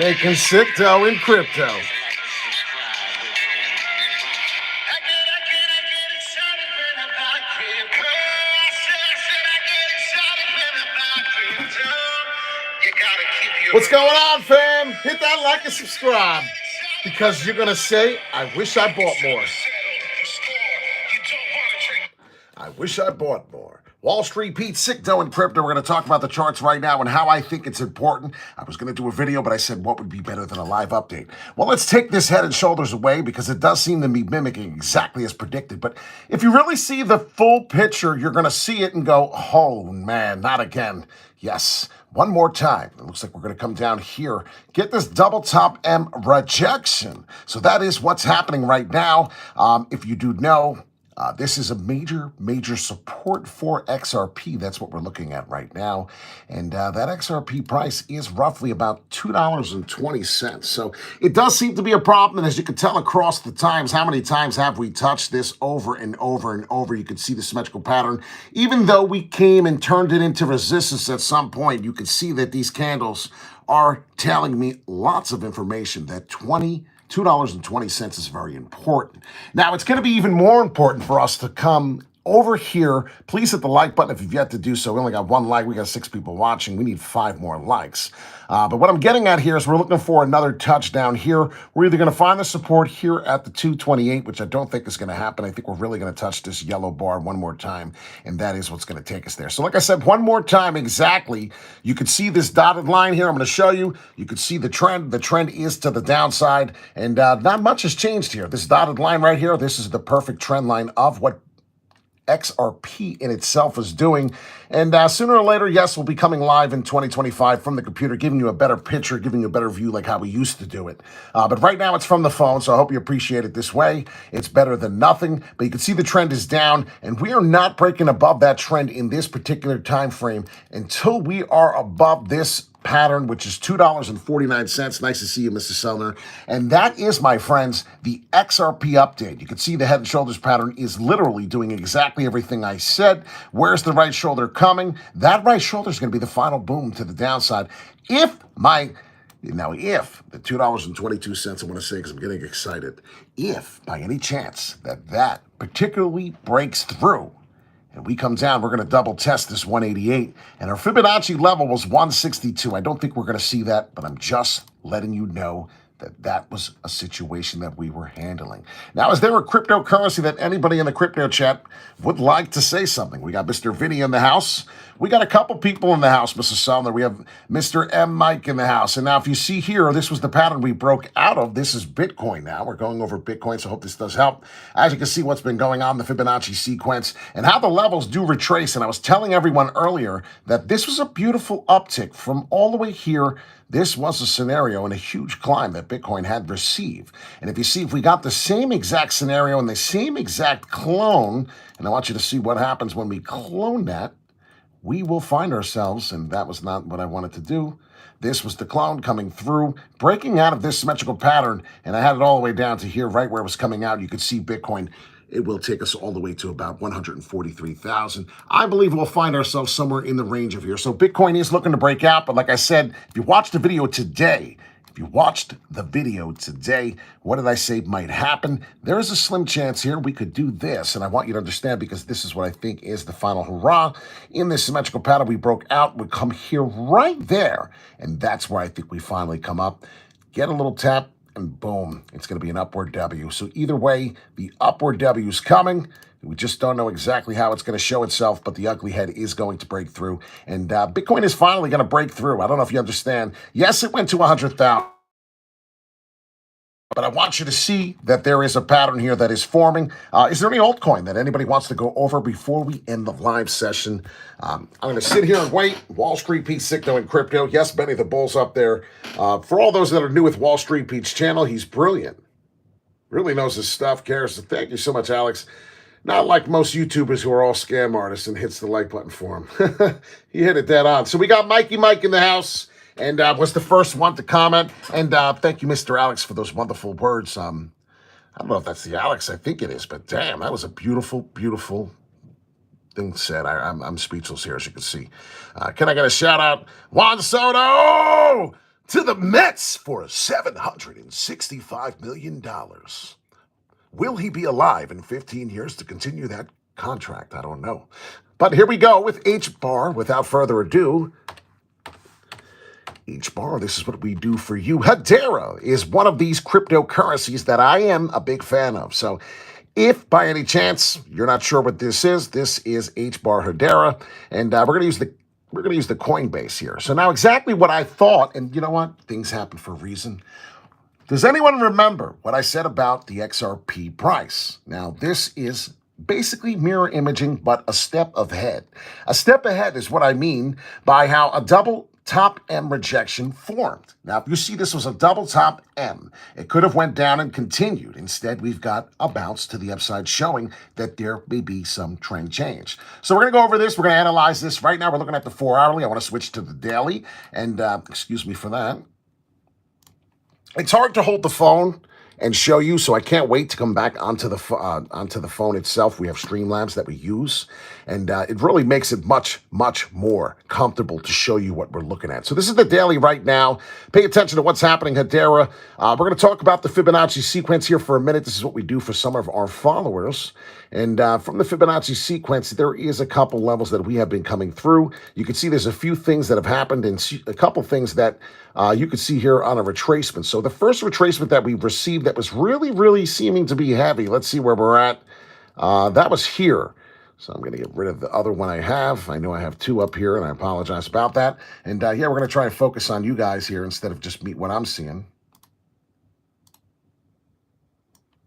Making sick dough in crypto. What's going on, fam? Hit that like and subscribe because you're going to say, I wish I bought more. I wish I bought more. Wall Street Pete, sick dough in crypto. We're going to talk about the charts right now and how I think it's important. I was going to do a video, but I said, what would be better than a live update? Well, let's take this head and shoulders away because it does seem to be mimicking exactly as predicted. But if you really see the full picture, you're going to see it and go, oh, man, not again. Yes, one more time. It looks like we're going to come down here, get this double top M rejection. So that is what's happening right now. If you do know, this is a major support for XRP. That's what we're looking at right now. And that XRP price is roughly about $2.20. So it does seem to be a problem. And as you can tell across the times, how many times have we touched this over and over and over? You can see the symmetrical pattern. Even though we came and turned it into resistance at some point, you can see that these candles are telling me lots of information that $2.20 is very important. Now, it's going to be even more important for us to come over here. Please hit the like button if you've yet to do so. We only got one like. We got 6 people watching. We need 5 more likes. But what I'm getting at here is we're looking for another touchdown here. We're either going to find the support here at the 228, which I don't think is going to happen. I think we're really going to touch this yellow bar one more time, and that is what's going to take us there. So like I said, one more time exactly. You can see this dotted line here. I'm going to show you. You can see the trend. The trend is to the downside, and not much has changed here. This dotted line right here, this is the perfect trend line of what XRP in itself is doing. And sooner or later, yes, we'll be coming live in 2025 from the computer, giving you a better picture, giving you a better view like how we used to do it. But right now it's from the phone, so I hope you appreciate it this way. It's better than nothing, but you can see the trend is down, and we are not breaking above that trend in this particular time frame until we are above this pattern, which is $2.49. Nice to see you, Mr. Sellner. And that is, my friends, the XRP update. You can see the head and shoulders pattern is literally doing exactly everything I said. Where's the right shoulder coming? That right shoulder is going to be the final boom to the downside. If the $2.22, I want to say because I'm getting excited, if by any chance that particularly breaks through, and we come down, we're going to double test this 188. And our Fibonacci level was 162. I don't think we're going to see that, but I'm just letting you know that that was a situation that we were handling. Now, is there a cryptocurrency that anybody in the crypto chat would like to say something? We got Mr. Vinny in the house. We got a couple people in the house, Mrs. Sellner. We have Mr. M. Mike in the house. And now if you see here, this was the pattern we broke out of. This is Bitcoin now. We're going over Bitcoin, so I hope this does help. As you can see what's been going on, the Fibonacci sequence, and how the levels do retrace. And I was telling everyone earlier that this was a beautiful uptick from all the way here. This was a scenario and a huge climb that Bitcoin had received. And if you see, if we got the same exact scenario and the same exact clone, and I want you to see what happens when we clone that, we will find ourselves, and that was not what I wanted to do. This was the clone coming through, breaking out of this symmetrical pattern, and I had it all the way down to here, right where it was coming out. You could see Bitcoin. It will take us all the way to about 143,000. I believe we'll find ourselves somewhere in the range of here. So Bitcoin is looking to break out, but like I said, if you watched the video today, what did I say might happen? There is a slim chance here we could do this, and I want you to understand because this is what I think is the final hurrah. In this symmetrical pattern we broke out, we come here right there, and that's where I think we finally come up, get a little tap, and boom, it's going to be an upward W. So either way, the upward W is coming. We just don't know exactly how it's going to show itself, but the ugly head is going to break through. And Bitcoin is finally going to break through. I don't know if you understand. Yes, it went to 100,000. But I want you to see that there is a pattern here that is forming. Is there any altcoin that anybody wants to go over before we end the live session? I'm going to sit here and wait. Wall Street Pete, Sicto, and Crypto. Yes, Benny the Bull's up there. For all those that are new with Wall Street Pete's channel, he's brilliant. Really knows his stuff, cares. Thank you so much, Alex. Not like most YouTubers who are all scam artists and hits the like button for him. He hit it dead on. So we got Mikey Mike in the house. And was the first one to comment. And thank you, Mr. Alex, for those wonderful words. I don't know if that's the Alex. I think it is. But damn, that was a beautiful, beautiful thing said. I'm speechless here, as you can see. Can I get a shout out? Juan Soto! to the Mets for $765 million. Will he be alive in 15 years to continue that contract? I don't know. But here we go with H-Bar. Without further ado, H-Bar, this is what we do for you. Hedera is one of these cryptocurrencies that I am a big fan of. So if by any chance you're not sure what this is H-Bar Hedera, and we're going to use the Coinbase here. So now exactly what I thought, and you know what? Things happen for a reason. Does anyone remember what I said about the XRP price? Now, this is basically mirror imaging, but a step ahead. A step ahead is what I mean by how a double top M rejection formed. Now, if you see this was a double top M, it could have went down and continued. Instead, we've got a bounce to the upside showing that there may be some trend change. So we're going to go over this. We're going to analyze this. Right now, we're looking at the 4 hourly. I want to switch to the daily. And excuse me for that. It's hard to hold the phone and show you, so I can't wait to come back onto the phone itself. We have Streamlabs that we use, and it really makes it much, much more comfortable to show you what we're looking at. So this is the daily right now. Pay attention to what's happening, Hedera. We're going to talk about the Fibonacci sequence here for a minute. This is what we do for some of our followers. And from the Fibonacci sequence, there is a couple levels that we have been coming through. You can see there's a few things that have happened and a couple things that you can see here on a retracement. So the first retracement that we received that was really, really seeming to be heavy. Let's see where we're at. That was here. So I'm going to get rid of the other one I have. I know I have 2 up here, and I apologize about that. And yeah, we're going to try and focus on you guys here instead of just what I'm seeing.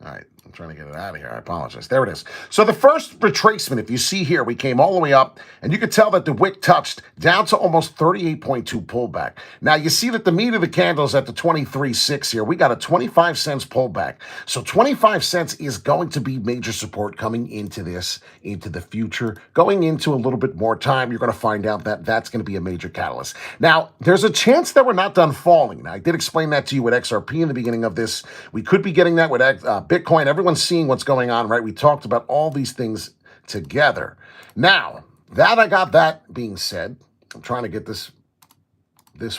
All right, I'm trying to get it out of here. I apologize. There it is. So the first retracement, if you see here, we came all the way up, and you could tell that the wick touched down to almost 38.2 pullback. Now, you see that the meat of the candle is at the 23.6 here. We got a 25 cents pullback. So 25 cents is going to be major support coming into this, into the future. Going into a little bit more time, you're going to find out that that's going to be a major catalyst. Now, there's a chance that we're not done falling. Now, I did explain that to you with XRP in the beginning of this. We could be getting that with Bitcoin. Everyone's seeing what's going on, right? We talked about all these things together. Now, that I got that being said, I'm trying to get this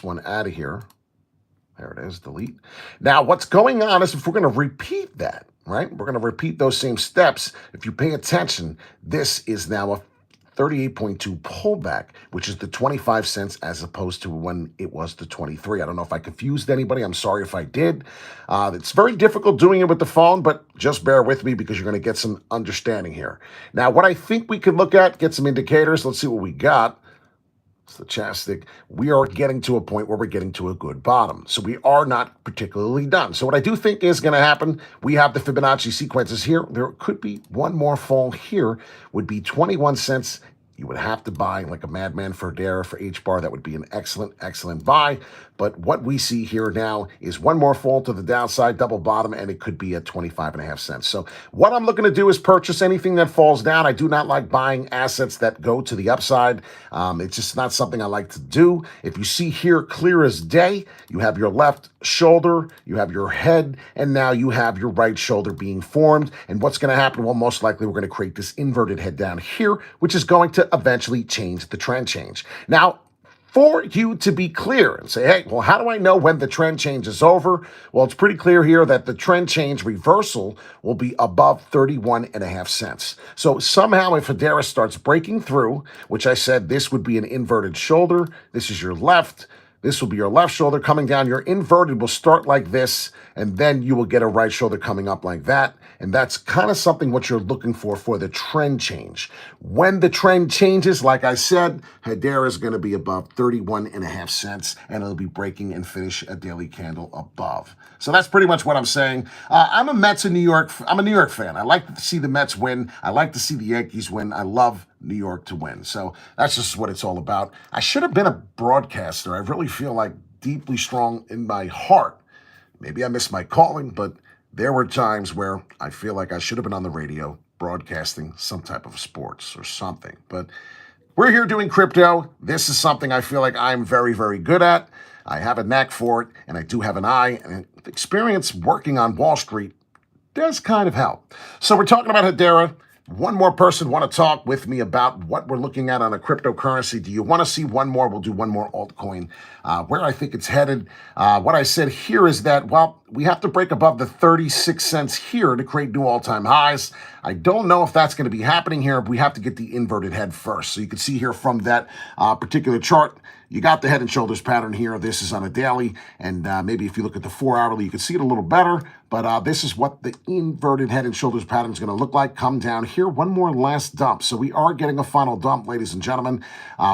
one out of here. There it is, delete. Now, what's going on is if we're going to repeat that, right? We're going to repeat those same steps. If you pay attention, this is now a 38.2 pullback, which is the 25 cents as opposed to when it was the 23. I don't know if I confused anybody. I'm sorry if I did. It's very difficult doing it with the phone, but just bear with me because you're going to get some understanding here. Now, what I think we could look at, get some indicators. Let's see what we got. It's the chapstick. We are getting to a point where we're getting to a good bottom. So we are not particularly done. So what I do think is going to happen, we have the Fibonacci sequences here. There could be one more fall here, would be 21 cents. You would have to buy like a madman for Hedera, for H-Bar. That would be an excellent, excellent buy. But what we see here now is one more fall to the downside, double bottom, and it could be at 25.5 cents. So what I'm looking to do is purchase anything that falls down. I do not like buying assets that go to the upside. It's just not something I like to do. If you see here clear as day, you have your left shoulder, you have your head, and now you have your right shoulder being formed. And what's going to happen? Well, most likely we're going to create this inverted head down here, which is going to eventually change the trend change. Now, for you to be clear and say, hey, well, how do I know when the trend change is over? Well, it's pretty clear here that the trend change reversal will be above 31.5 cents. So somehow if Hedera starts breaking through, which I said this would be an inverted shoulder, this is your left, this will be your left shoulder coming down. Your inverted will start like this, and then you will get a right shoulder coming up like that. And that's kind of something what you're looking for the trend change. When the trend changes, like I said, Hedera is going to be above 31.5 cents, and it'll be breaking and finish a daily candle above. So that's pretty much what I'm saying. I'm a Mets in New York. I'm a New York fan. I like to see the Mets win. I like to see the Yankees win. I love New York to win. So that's just what it's all about. I should have been a broadcaster. I really feel like deeply strong in my heart. Maybe I missed my calling, but there were times where I feel like I should have been on the radio broadcasting some type of sports or something. But we're here doing crypto. This is something I feel like I'm very, very good at. I have a knack for it, and I do have an eye and experience working on Wall Street does kind of help. So we're talking about Hedera. one more person want to talk with me about what we're looking at on a cryptocurrency. Do you want to see one more? We'll do one more altcoin. Where I think it's headed. What I said here is that, well, we have to break above the 36 cents here to create new all-time highs. I don't know if that's going to be happening here. We have to get the inverted head first. So you can see here from that particular chart, you got the head and shoulders pattern here. This is on a daily, and maybe if you look at the 4-hourly, you can see it a little better. But this is what the inverted head and shoulders pattern is going to look like. Come down here, one more last dump. So we are getting a final dump, ladies and gentlemen.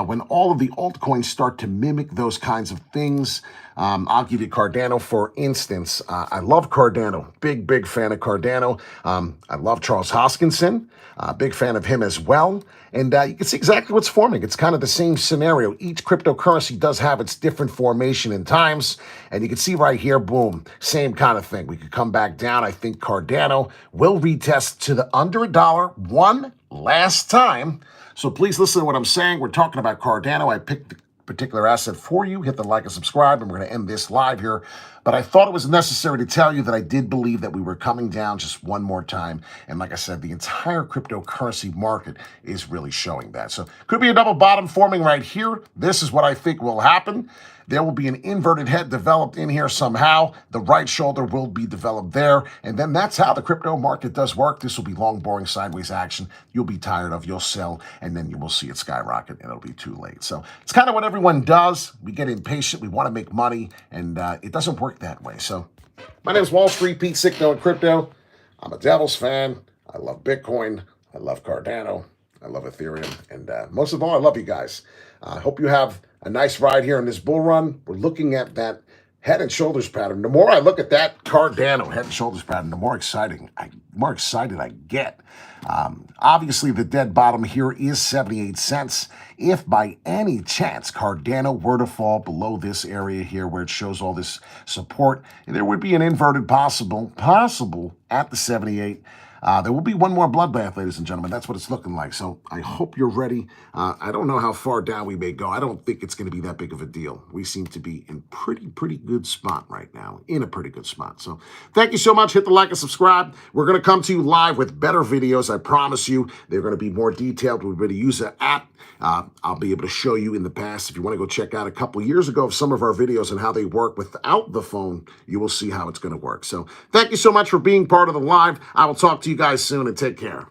When all of the altcoins start to mimic those kinds of things, I'll give you Cardano, for instance. I love Cardano. Big fan of Cardano. I love Charles Hoskinson. Big fan of him as well. And you can see exactly what's forming. It's kind of the same scenario. Each cryptocurrency does have its different formation in times. And you can see right here, boom, same kind of thing. We could come back down. I think Cardano will retest to the under $1 one last time. So please listen to what I'm saying. We're talking about Cardano. I picked the particular asset for you. Hit the like and subscribe, and we're going to end this live here. But I thought it was necessary to tell you that I did believe that we were coming down just one more time. And like I said, the entire cryptocurrency market is really showing that. So could be a double bottom forming right here. This is what I think will happen. There will be an inverted head developed in here somehow. The right shoulder will be developed there. And then that's how the crypto market does work. This will be long, boring, sideways action. You'll be tired of, you'll sell, and then you will see it skyrocket, and it'll be too late. So it's kind of what everyone does. We get impatient. We want to make money, and it doesn't work that way. So my name is Wall Street Pete, sick knowing crypto. I'm a Devils fan. I love Bitcoin. I love Cardano. I love Ethereum. And most of all, I love you guys. I hope you have a nice ride here in this bull run. We're looking at that head and shoulders pattern. The more I look at that Cardano head and shoulders pattern, the more excited I get. Obviously, the dead bottom here is 78 cents. If by any chance Cardano were to fall below this area here where it shows all this support, there would be an inverted possible at the 78. There will be one more bloodbath, ladies and gentlemen. That's what it's looking like. So I hope you're ready. I don't know how far down we may go. I don't think it's going to be that big of a deal. We seem to be in pretty good spot right now. In a pretty good spot. So thank you so much. Hit the like and subscribe. We're going to come to you live with better videos. I promise you. They're going to be more detailed. We're going to use an app. I'll be able to show you in the past. If you want to go check out a couple years ago of some of our videos and how they work without the phone, you will see how it's going to work. So thank you so much for being part of the live. I will talk to you guys soon, and take care.